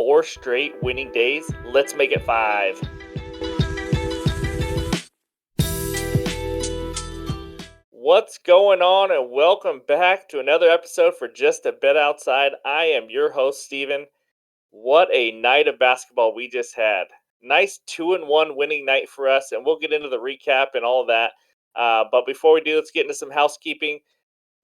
4 straight winning days? Let's make it 5. What's going on, and welcome back to another episode for Just a Bet Outside. I am your host, Steven. What a night of basketball we just had. Nice 2-1 winning night for us, and we'll get into the recap and all of that. But before we do, let's get into some housekeeping.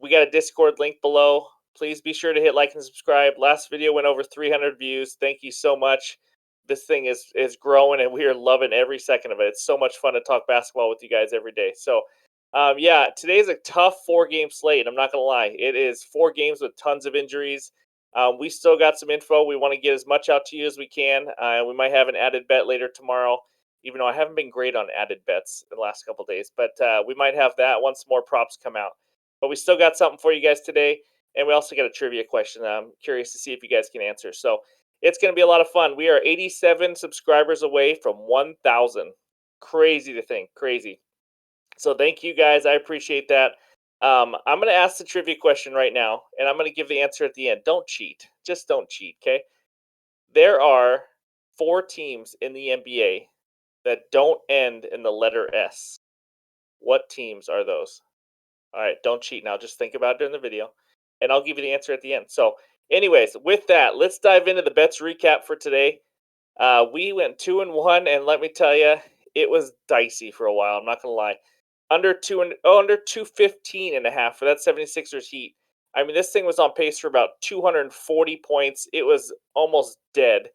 We got a Discord link below. Please be sure to hit like and subscribe. Last video went over 300 views. Thank you so much. This thing is growing, and we are loving every second of it. It's so much fun to talk basketball with you guys every day. So, yeah, today's a tough 4-game slate. I'm not going to lie. It is 4 games with tons of injuries. We still got some info. We want to get as much out to you as we can. We might have an added bet later tomorrow, even though I haven't been great on added bets the last couple days. But we might have that once more props come out. But we still got something for you guys today, and we also got a trivia question that I'm curious to see if you guys can answer. So it's going to be a lot of fun. We are 87 subscribers away from 1,000. Crazy to think, crazy. So thank you guys. I appreciate that. I'm going to ask the trivia question right now, and I'm going to give the answer at the end. Don't cheat. Just don't cheat, okay? There are 4 teams in the NBA that don't end in the letter S. What teams are those? All right, don't cheat now. Just think about it during the video, and I'll give you the answer at the end. So, anyways, with that, let's dive into the bets recap for today. We went 2-1, and let me tell you, it was dicey for a while. I'm not gonna lie. Under 215 and a half for that 76ers Heat. I mean, this thing was on pace for about 240 points. It was almost dead.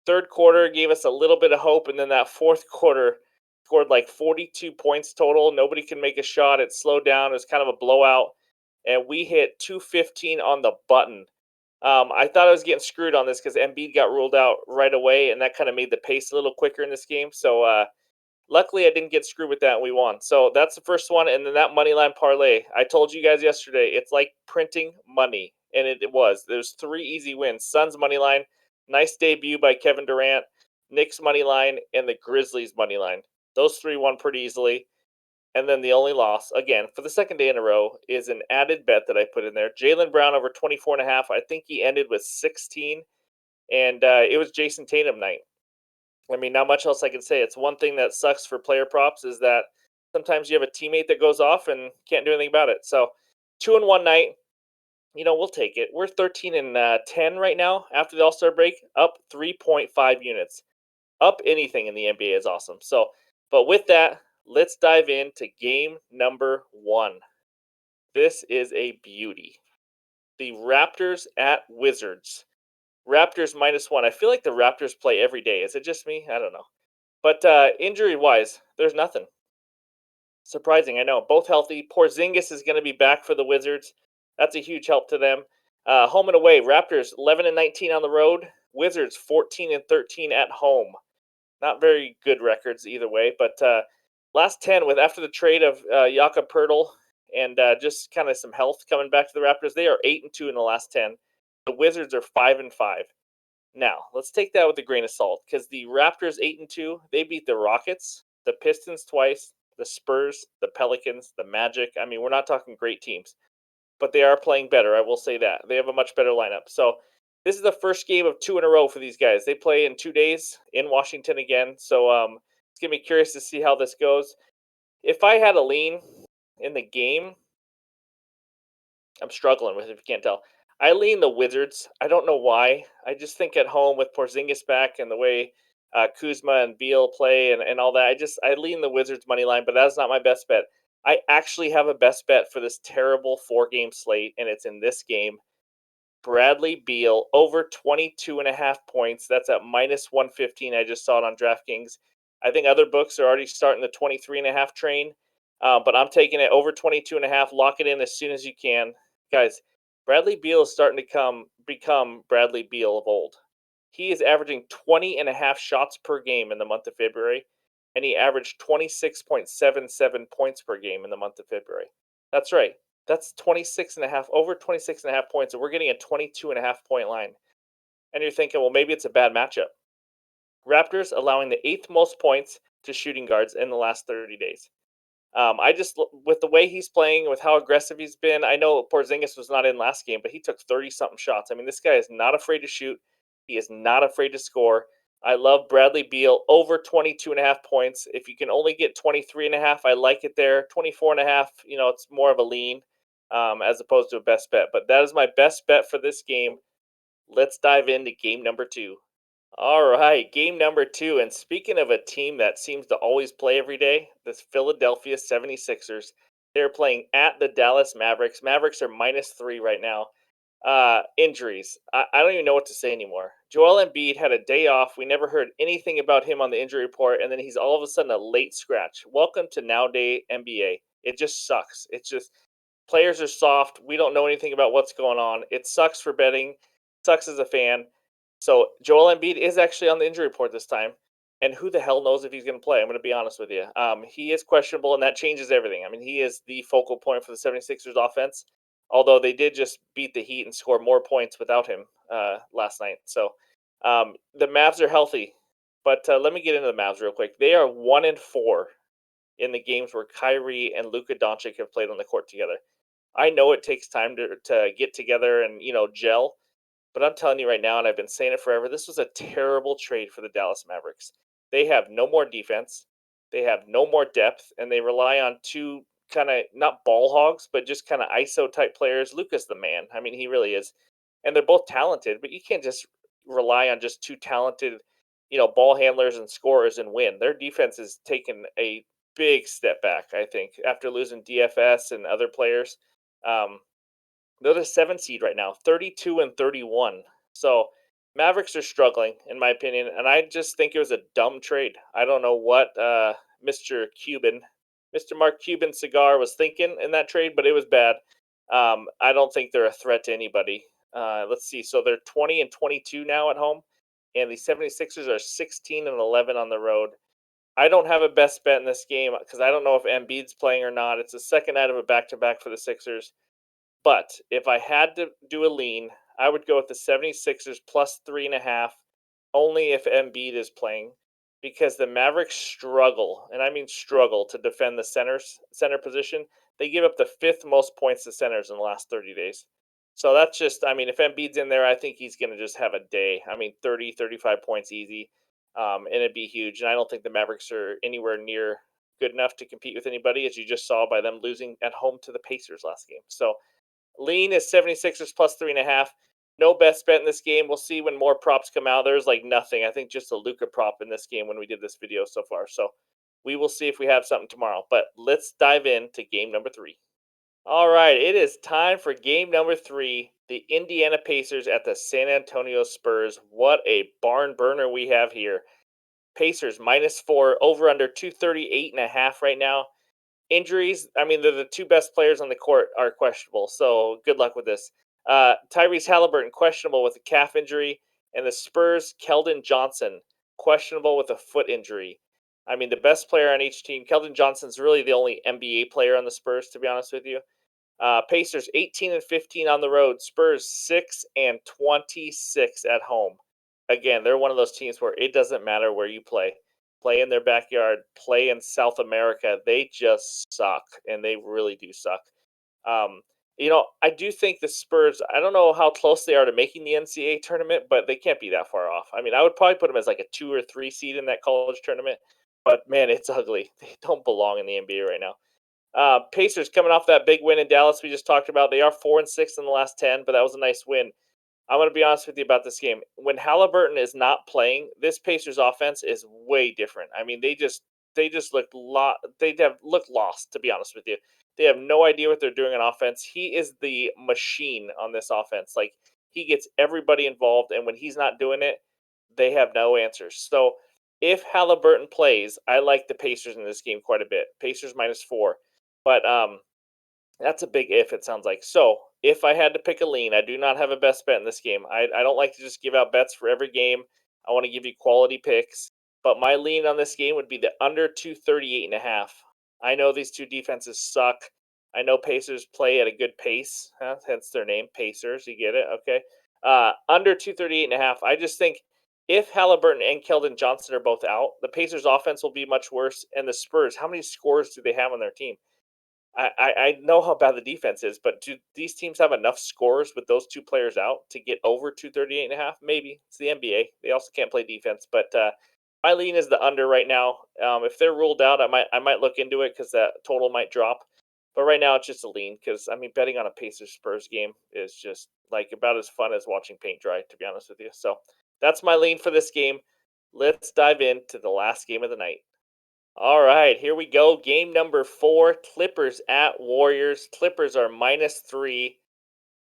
Third quarter gave us a little bit of hope, and then that fourth quarter scored like 42 points total. Nobody can make a shot. It slowed down. It was kind of a blowout, and we hit 215 on the button. I thought I was getting screwed on this because Embiid got ruled out right away, and that kind of made the pace a little quicker in this game. So luckily, I didn't get screwed with that, and we won. So that's the first one, and then that money line parlay. I told you guys yesterday, it's like printing money, and it was. There's 3 easy wins. Suns money line, nice debut by Kevin Durant, Knicks money line, and the Grizzlies money line. Those 3 won pretty easily. And then the only loss, again, for the second day in a row, is an added bet that I put in there. Jaylen Brown over 24.5. I think he ended with 16, and it was Jason Tatum night. I mean, not much else I can say. It's one thing that sucks for player props is that sometimes you have a teammate that goes off and can't do anything about it. So 2-1 night, we'll take it. We're 13 and 10 right now after the All-Star break, up 3.5 units. Up anything in the NBA is awesome. So, but with that, let's dive into game number 1. This is a beauty. The Raptors at Wizards. Raptors -1. I feel like the Raptors play every day. Is it just me? I don't know. But injury-wise, there's nothing. Surprising, I know. Both healthy. Porzingis is going to be back for the Wizards. That's a huge help to them. Home and away, Raptors 11-19 on the road. Wizards 14-13 at home. Not very good records either way, but last 10 with after the trade of Jakob Pertl and just kind of some health coming back to the Raptors, they are 8-2 in the last 10. The Wizards are 5-5. Now let's take that with a grain of salt because the Raptors 8-2, they beat the Rockets, the Pistons twice, the Spurs, the Pelicans, the Magic. I mean, we're not talking great teams, but they are playing better. I will say that they have a much better lineup. So this is the first game of 2 in a row for these guys. They play in 2 days in Washington again. So it's gonna be curious to see how this goes. If I had a lean in the game, I'm struggling with it if you can't tell. I lean the Wizards. I don't know why. I just think at home with Porzingis back and the way Kuzma and Beal play and all that, I lean the Wizards money line, but that's not my best bet. I actually have a best bet for this terrible 4-game slate, and it's in this game. Bradley Beal over 22.5 points. That's at -115. I just saw it on DraftKings. I think other books are already starting the 23.5 train, but I'm taking it over 22.5. Lock it in as soon as you can, guys. Bradley Beal is starting to become Bradley Beal of old. He is averaging 20.5 shots per game in the month of February, and he averaged 26.77 points per game in the month of February. That's right. That's 26 and a half, over 26 and a half points, and we're getting a 22.5 point line. And you're thinking, well, maybe it's a bad matchup. Raptors allowing the 8th most points to shooting guards in the last 30 days. With the way he's playing, with how aggressive he's been, I know Porzingis was not in last game, but he took 30-something shots. I mean, this guy is not afraid to shoot. He is not afraid to score. I love Bradley Beal over 22.5 points. If you can only get 23.5, I like it there. 24.5, it's more of a lean as opposed to a best bet. But that is my best bet for this game. Let's dive into game number two. All right, game number two. And speaking of a team that seems to always play every day, this Philadelphia 76ers. They're playing at the Dallas Mavericks. Mavericks are -3 right now. Injuries. I don't even know what to say anymore. Joel Embiid had a day off. We never heard anything about him on the injury report, and then he's all of a sudden a late scratch. Welcome to nowadays NBA. It just sucks. It's just players are soft. We don't know anything about what's going on. It sucks for betting. Sucks as a fan. So Joel Embiid is actually on the injury report this time. And who the hell knows if he's going to play? I'm going to be honest with you. He is questionable, and that changes everything. I mean, he is the focal point for the 76ers offense, although they did just beat the Heat and score more points without him last night. So the Mavs are healthy. But let me get into the Mavs real quick. They are 1-4 in the games where Kyrie and Luka Doncic have played on the court together. I know it takes time to get together and gel, but I'm telling you right now, and I've been saying it forever, this was a terrible trade for the Dallas Mavericks. They have no more defense, they have no more depth, and they rely on two kind of not ball hogs, but just kind of ISO type players. Luka's the man. I mean, he really is, and they're both talented, but you can't just rely on just two talented, ball handlers and scorers and win. Their defense has taken a big step back, I think, after losing DFS and other players. Um, they're the 7 seed right now, 32-31. So Mavericks are struggling, in my opinion, and I just think it was a dumb trade. I don't know what Mr. Cuban, Mr. Mark Cuban cigar was thinking in that trade, but it was bad. I don't think they're a threat to anybody. Let's see. So they're 20-22 now at home, and the 76ers are 16-11 on the road. I don't have a best bet in this game because I don't know if Embiid's playing or not. It's the second night of a back-to-back for the Sixers. But if I had to do a lean, I would go with the 76ers plus 3.5, only if Embiid is playing, because the Mavericks struggle, and I mean struggle, to defend the center position. They give up the fifth most points to centers in the last 30 days. So that's just, I mean, if Embiid's in there, I think he's going to just have a day. I mean, 30, 35 points easy, and it'd be huge. And I don't think the Mavericks are anywhere near good enough to compete with anybody, as you just saw by them losing at home to the Pacers last game. So lean is 76ers plus 3.5. No best bet in this game. We'll see when more props come out. There's like nothing. I think just a Luka prop in this game when we did this video so far. So we will see if we have something tomorrow. But let's dive into game number three. All right, it is time for game number three. The Indiana Pacers at the San Antonio Spurs. What a barn burner we have here. Pacers -4, over under 238.5 right now. Injuries, I mean, they're the two best players on the court are questionable, so good luck with this. Tyrese Halliburton, questionable with a calf injury, and the Spurs, Keldon Johnson, questionable with a foot injury. I mean, the best player on each team, Keldon Johnson's really the only NBA player on the Spurs, to be honest with you. Pacers 18-15 on the road. Spurs 6-26 at home. Again, they're one of those teams where it doesn't matter where you play. Play in their backyard, play in South America. They just suck, and they really do suck. Um, I do think the Spurs, I don't know how close they are to making the NCAA tournament, but they can't be that far off. I mean, I would probably put them as like a 2 or 3 seed in that college tournament, but man, it's ugly. They don't belong in the NBA right now. Pacers coming off that big win in Dallas we just talked about. They are 4-6 in the last 10, but that was a nice win. I'm going to be honest with you about this game. When Halliburton is not playing, this Pacers offense is way different. I mean, they just look lost, to be honest with you. They have no idea what they're doing on offense. He is the machine on this offense. Like, he gets everybody involved, and when he's not doing it, they have no answers. So if Halliburton plays, I like the Pacers in this game quite a bit. Pacers -4. But that's a big if, it sounds like. So, if I had to pick a lean, I do not have a best bet in this game. I don't like to just give out bets for every game. I want to give you quality picks. But my lean on this game would be the under 238.5. I know these two defenses suck. I know Pacers play at a good pace. Hence their name, Pacers. You get it? Okay. Under 238.5. I just think if Halliburton and Keldon Johnson are both out, the Pacers offense will be much worse. And the Spurs, how many scores do they have on their team? I know how bad the defense is, but do these teams have enough scores with those two players out to get over 238.5? Maybe. It's the NBA. They also can't play defense, but my lean is the under right now. If they're ruled out, I might look into it because that total might drop. But right now, it's just a lean because I mean, betting on a Pacers Spurs game is just like about as fun as watching paint dry, to be honest with you. So that's my lean for this game. Let's dive into the last game of the night. All right, here we go. Game number 4, Clippers at Warriors. Clippers are -3.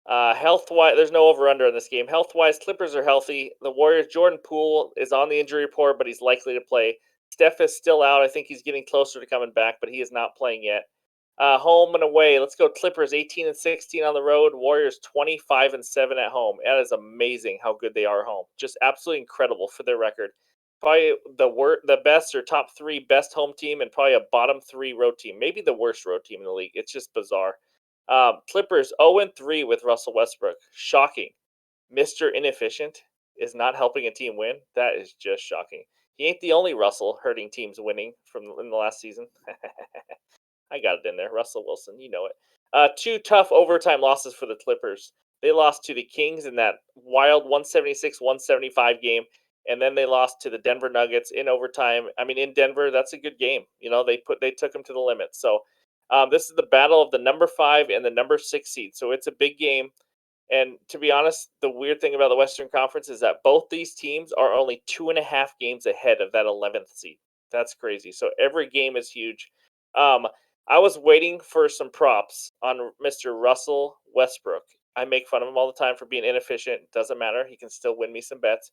Health wise, there's no over under in this game. Health wise, Clippers are healthy. The Warriors, Jordan Poole is on the injury report, but he's likely to play. Steph is still out. I think he's getting closer to coming back, but he is not playing yet. Home and away. Let's go Clippers 18-16 on the road. Warriors 25-7 at home. That is amazing how good they are at home. Just absolutely incredible for their record. Probably the best or top 3 best home team and probably a bottom 3 road team. Maybe the worst road team in the league. It's just bizarre. Clippers 0-3 with Russell Westbrook. Shocking. Mr. Inefficient is not helping a team win. That is just shocking. He ain't the only Russell hurting teams winning from in the last season. I got it in there. Russell Wilson, you know it. 2 tough overtime losses for the Clippers. They lost to the Kings in that wild 176-175 game, and then they lost to the Denver Nuggets in overtime. I mean, in Denver, that's a good game. You know, they took them to the limit. So this is the battle of the number 5 and the number 6 seed. So it's a big game. And to be honest, the weird thing about the Western Conference is that both these teams are only 2.5 games ahead of that 11th seed. That's crazy. So every game is huge. Um, I was waiting for some props on Mr. Russell Westbrook. I make fun of him all the time for being inefficient. Doesn't matter. He can still win me some bets.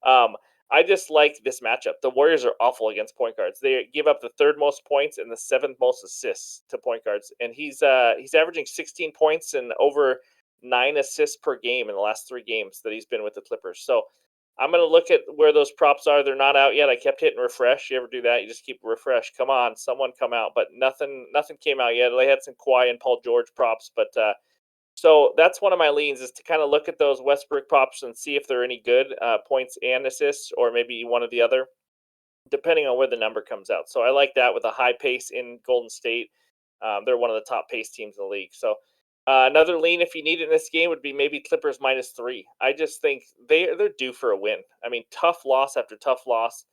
Um, I just like this matchup. The Warriors are awful against point guards. They give up the 3rd most points and the 7th most assists to point guards, and he's averaging 16 points and over 9 assists per game in the last 3 games that he's been with the Clippers. So I'm going to look at where those props are. They're not out yet. I kept hitting refresh. You ever do that? You just keep refresh. Come on, someone come out. But nothing came out yet. They had some Kawhi and Paul George props, but so that's one of my leans is to kind of look at those Westbrook props and see if they're any good points and assists, or maybe one or the other, depending on where the number comes out. So I like that with a high pace in Golden State. They're one of the top pace teams in the league. So another lean, if you need it in this game, would be maybe Clippers -3. I just think they're due for a win. I mean, tough loss after tough loss.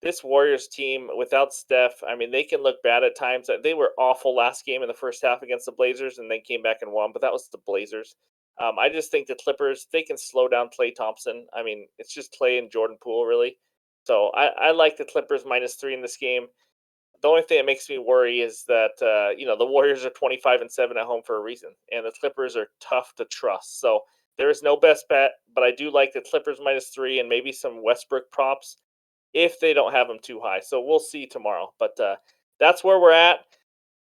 This Warriors team without Steph, I mean, they can look bad at times. They were awful last game in the first half against the Blazers, and then came back and won. But that was the Blazers. I just think the Clippers, they can slow down Klay Thompson. I mean, it's just Klay and Jordan Poole really. So I like the Clippers -3 in this game. The only thing that makes me worry is that the Warriors are 25-7 at home for a reason, and the Clippers are tough to trust. So there is no best bet, but I do like the Clippers -3 and maybe some Westbrook props if they don't have them too high. So we'll see tomorrow. But that's where we're at.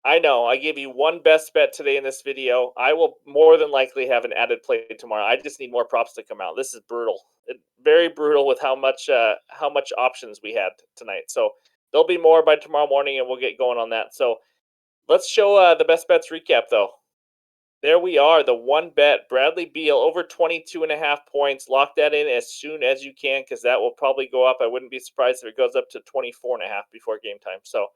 I know I gave you one best bet today in this video. I will more than likely have an added play tomorrow. I just need more props to come out. This is brutal, very brutal with how much options we had tonight. So there'll be more by tomorrow morning, and we'll get going on that. So let's show the best bets recap though. There we are, the one bet, Bradley Beal over 22.5 points. Lock that in as soon as you can because that will probably go up. I wouldn't be surprised if it goes up to 24.5 before game time. So,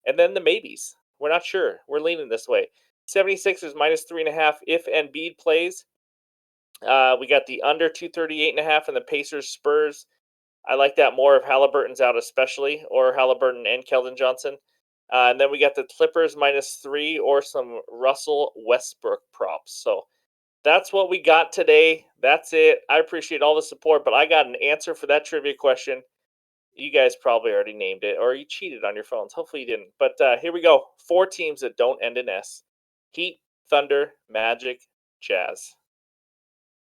and then the maybes. We're not sure. We're leaning this way. 76ers -3.5 if Embiid plays. We got the under 238.5 and the Pacers Spurs. I like that more if Halliburton's out, especially, or Halliburton and Keldon Johnson. And then we got the Clippers -3 or some Russell Westbrook props. So that's what we got today. That's it. I appreciate all the support, but I got an answer for that trivia question. You guys probably already named it, or you cheated on your phones. Hopefully you didn't. But here we go. 4 teams that don't end in S: Heat, Thunder, Magic, Jazz.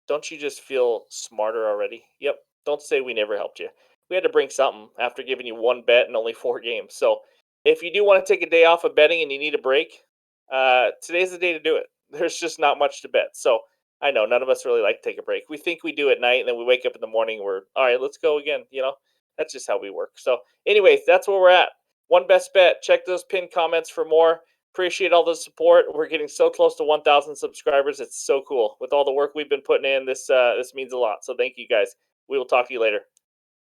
Don't you just feel smarter already? Yep. Don't say we never helped you. We had to bring something after giving you one bet and only 4 games. So if you do want to take a day off of betting and you need a break, today's the day to do it. There's just not much to bet. So I know none of us really like to take a break. We think we do at night, and then we wake up in the morning. We're all right. Let's go again. That's just how we work. So, anyways, that's where we're at. One best bet. Check those pinned comments for more. Appreciate all the support. We're getting so close to 1,000 subscribers. It's so cool. With all the work we've been putting in, this means a lot. So thank you guys. We will talk to you later.